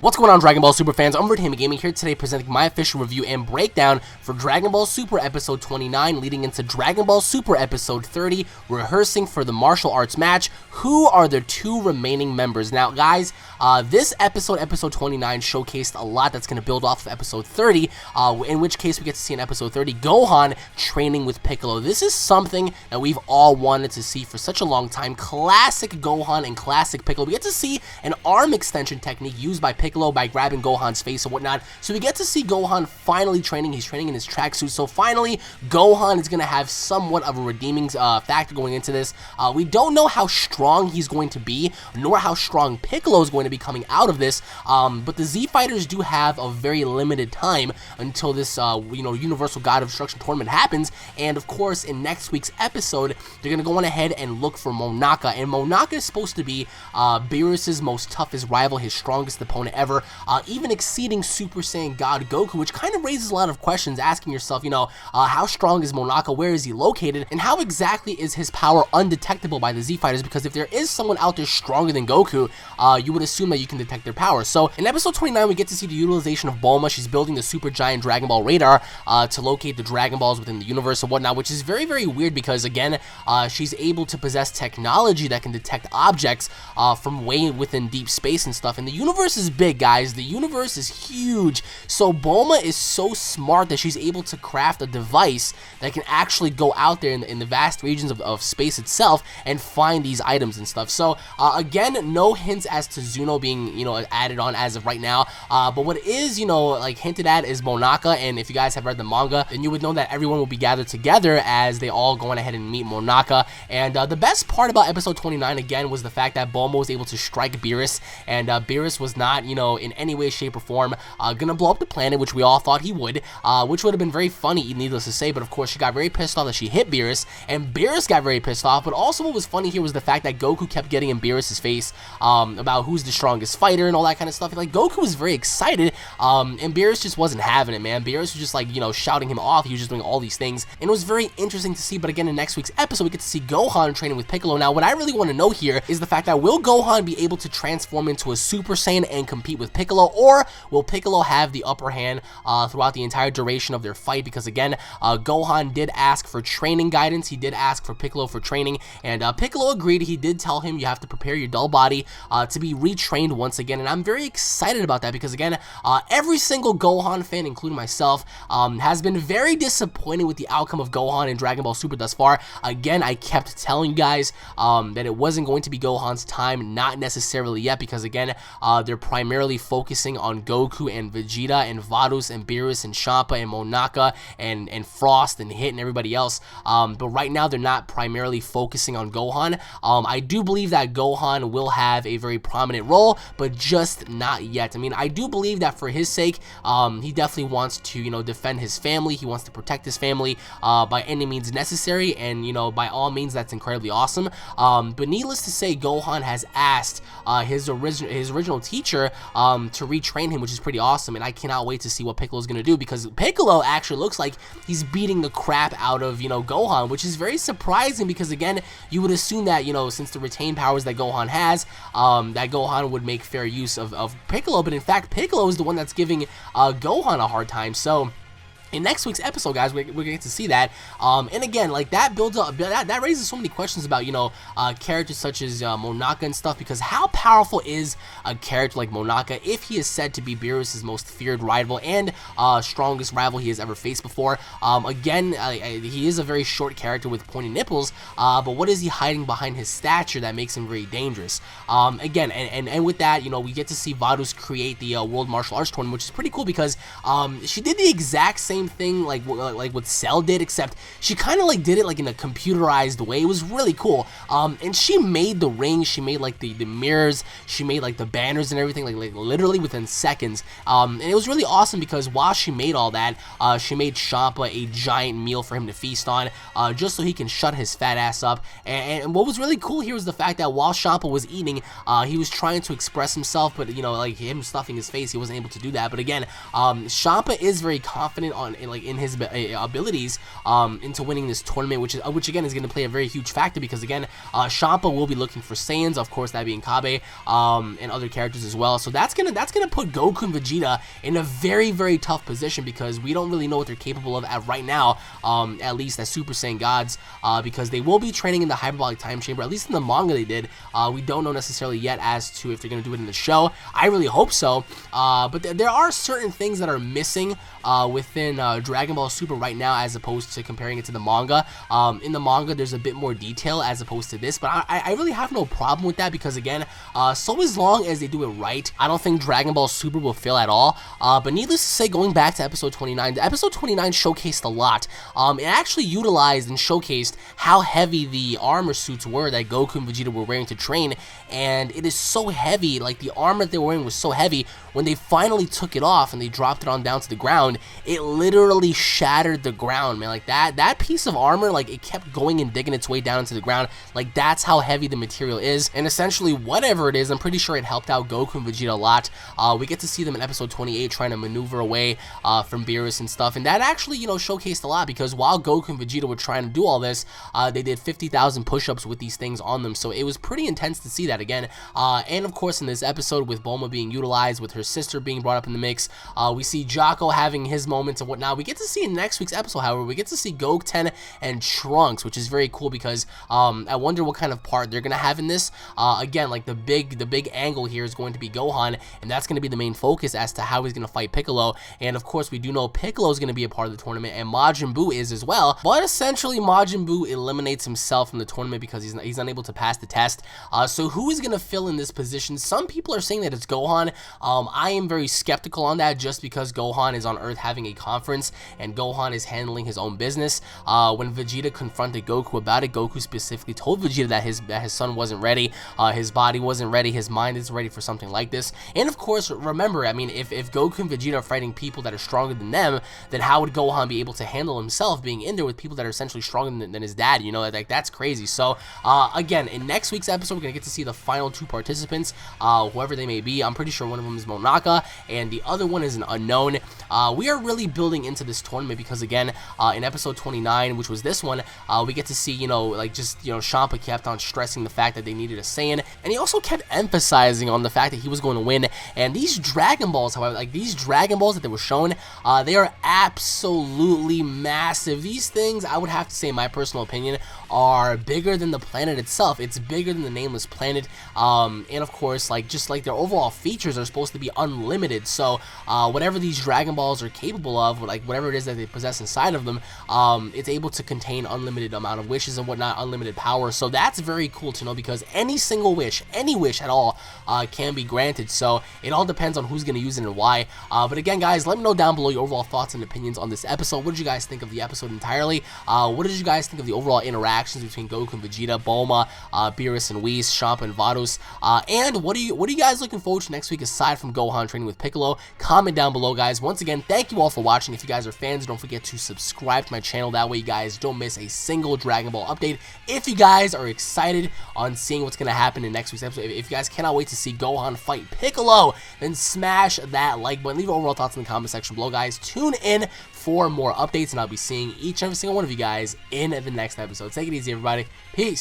What's going on, Dragon Ball Super fans? I'm Vertainment Gaming here today presenting my official review and breakdown for Dragon Ball Super Episode 29 leading into Dragon Ball Super Episode 30, rehearsing for the martial arts match. Who are the two remaining members? Now, guys, this episode, Episode 29, showcased a lot that's going to build off of Episode 30, in which case we get to see in Episode 30 Gohan training with Piccolo. This is something that we've all wanted to see for such a long time. Classic Gohan and classic Piccolo. We get to see an arm extension technique used by Piccolo by grabbing Gohan's face and whatnot. So we get to see Gohan finally training. He's training in his tracksuit. So finally, Gohan is going to have somewhat of a redeeming factor going into this. We don't know how strong he's going to be, nor how strong Piccolo is going to be coming out of this. But the Z Fighters do have a very limited time until this, Universal God of Destruction tournament happens. And of course, in next week's episode, they're going to go on ahead and look for Monaka. And Monaka is supposed to be Beerus's most toughest rival, his strongest opponent ever, even exceeding Super Saiyan God Goku, which kind of raises a lot of questions, asking yourself, how strong is Monaka, where is he located, and how exactly is his power undetectable by the Z Fighters? Because if there is someone out there stronger than Goku, you would assume that you can detect their power. So in episode 29, we get to see the utilization of Bulma. She's building the Super Giant Dragon Ball radar to locate the Dragon Balls within the universe and whatnot, which is very, very weird because, again, she's able to possess technology that can detect objects from way within deep space and stuff. And the universe is big, guys. The universe is huge. So Bulma is so smart that she's able to craft a device that can actually go out there in the vast regions of space itself and find these items and stuff. So again, no hints as to Zuno being added on as of right now. But what is hinted at is Monaka. And if you guys have read the manga, then you would know that everyone will be gathered together as they all go on ahead and meet Monaka. And the best part about episode 29 again was the fact that Bulma was able to strike Beerus, and Beerus was not in any way, shape, or form gonna blow up the planet, which we all thought he would, which would have been very funny, needless to say. But of course, she got very pissed off that she hit Beerus, and Beerus got very pissed off. But also, what was funny here was the fact that Goku kept getting in Beerus's face about who's the strongest fighter and all that kind of stuff. Like, Goku was very excited, and Beerus just wasn't having it, man. Beerus was just like, shouting him off. He was just doing all these things, and it was very interesting to see. But again, in next week's episode, we get to see Gohan training with Piccolo. Now, what I really want to know here is the fact that will Gohan be able to transform into a Super Saiyan and compete with Piccolo, or will Piccolo have the upper hand throughout the entire duration of their fight? Because again, Gohan did ask for training guidance. He did ask for Piccolo for training, and Piccolo agreed. He did tell him you have to prepare your dull body to be retrained once again, and I'm very excited about that because again, every single Gohan fan, including myself, has been very disappointed with the outcome of Gohan in Dragon Ball Super thus far. Again, I kept telling you guys that it wasn't going to be Gohan's time, not necessarily yet, because again, they're primarily focusing on Goku and Vegeta and Vadus and Beerus and Champa and Monaka and Frost and Hit and everybody else. But right now, they're not primarily focusing on Gohan. I do believe that Gohan will have a very prominent role, but just not yet. I mean, I do believe that for his sake, he definitely wants to, defend his family. He wants to protect his family by any means necessary, and, by all means, that's incredibly awesome. But needless to say, Gohan has asked his original teacher to retrain him, which is pretty awesome, and I cannot wait to see what Piccolo's gonna do, because Piccolo actually looks like he's beating the crap out of, Gohan, which is very surprising because, again, you would assume that, since the retained powers that Gohan has, that Gohan would make fair use of Piccolo, but in fact, Piccolo is the one that's giving Gohan a hard time. So in next week's episode, guys, we're gonna get to see that, and again, like, that builds up, that raises so many questions about characters such as Monaka and stuff, because how powerful is a character like Monaka if he is said to be Beerus's most feared rival and strongest rival he has ever faced before? Again, he is a very short character with pointy nipples, but what is he hiding behind his stature that makes him very dangerous? Again, and with that, we get to see Vadus create the World Martial Arts Tournament, which is pretty cool because she did the exact same thing like what Cell did, except she kind of did it in a computerized way. It was really cool. And she made the rings, she made the mirrors, she made the banners and everything like literally within seconds. And it was really awesome because while she made all that, she made Champa a giant meal for him to feast on, just so he can shut his fat ass up. And what was really cool here was the fact that while Champa was eating, he was trying to express himself, but him stuffing his face, he wasn't able to do that. But again, Champa is very confident in his abilities into winning this tournament, which again is going to play a very huge factor because again, Champa will be looking for Saiyans, of course, that being Kabe, and other characters as well. So that's gonna put Goku and Vegeta in a very, very tough position because we don't really know what they're capable of right now, at least as Super Saiyan gods, because they will be training in the Hyperbolic Time Chamber. At least in the manga they did. We don't know necessarily yet as to if they're gonna do it in the show. I really hope so. But there are certain things that are missing within Dragon Ball Super right now as opposed to comparing it to the manga. In the manga, there's a bit more detail as opposed to this, but I really have no problem with that because again, so as long as they do it right, I don't think Dragon Ball Super will fail at all. But needless to say, going back to episode 29, the episode 29 showcased a lot. It actually utilized and showcased how heavy the armor suits were that Goku and Vegeta were wearing to train, and it is so heavy, like the armor that they were wearing was so heavy, when they finally took it off and they dropped it on down to the ground, it literally shattered the ground, man. Like that piece of armor, like it kept going and digging its way down into the ground. Like that's how heavy the material is, and essentially whatever it is, I'm pretty sure it helped out Goku and Vegeta a lot. We get to see them in episode 28 trying to maneuver away from Beerus and stuff, and that actually, you know, showcased a lot because while Goku and Vegeta were trying to do all this, they did 50,000 push-ups with these things on them, so it was pretty intense to see that again. And of course in this episode with Bulma being utilized, with her sister being brought up in the mix, we see Jocko having his moments and whatnot. We get to see in next week's episode, however, we get to see Goten and Trunks, which is very cool because I wonder what kind of part they're gonna have in this. Again, like the big angle here is going to be Gohan, and that's going to be the main focus as to how he's going to fight Piccolo. And of course, we do know Piccolo is going to be a part of the tournament, and Majin Buu is as well. But essentially, Majin Buu eliminates himself from the tournament because he's unable to pass the test. So who is going to fill in this position? Some people are saying that it's Gohan. I am very skeptical on that just because Gohan is on Earth having a conference, and Gohan is handling his own business. When Vegeta confronted Goku about it, Goku specifically told Vegeta that his son wasn't ready, his body wasn't ready, his mind isn't ready for something like this. And of course, remember, I mean, if Goku and Vegeta are fighting people that are stronger than them, then how would Gohan be able to handle himself being in there with people that are essentially stronger than his dad? You know, like that's crazy. So again, in next week's episode, we're gonna get to see the final two participants, whoever they may be. I'm pretty sure one of them is Monaka, and the other one is an unknown. We are really building into this tournament because again, in episode 29, which was this one, we get to see, you know, like just, you know, Champa kept on stressing the fact that they needed a Saiyan, and he also kept emphasizing on the fact that he was going to win. And these Dragon Balls, however, like these Dragon Balls that they were shown, they are absolutely massive. These things, I would have to say, in my personal opinion, are bigger than the planet itself. It's bigger than the nameless planet, and of course, like just like their overall features are supposed to be unlimited. So whatever these Dragon Balls are capable of, like whatever it is that they possess inside of them, it's able to contain unlimited amount of wishes and whatnot, unlimited power. So that's very cool to know because any single wish, any wish at all, can be granted. So it all depends on who's going to use it and why. But again, guys, let me know down below your overall thoughts and opinions on this episode. What did you guys think of the episode entirely? What did you guys think of the overall interactions between Goku and Vegeta, Bulma, Beerus and Whis, Champa and Vados? And what are you guys looking forward to next week aside from Gohan training with Piccolo? Comment down below, guys. Once again, thank you all for watching. If you guys are fans, don't forget to subscribe to my channel. That way you guys don't miss a single Dragon Ball update. If you guys are excited on seeing what's going to happen in next week's episode, if you guys cannot wait to see Gohan fight Piccolo, then smash that like button. Leave your overall thoughts in the comment section below, guys. Tune in for more updates, and I'll be seeing each and every single one of you guys in the next episode. Take it easy, everybody. Peace.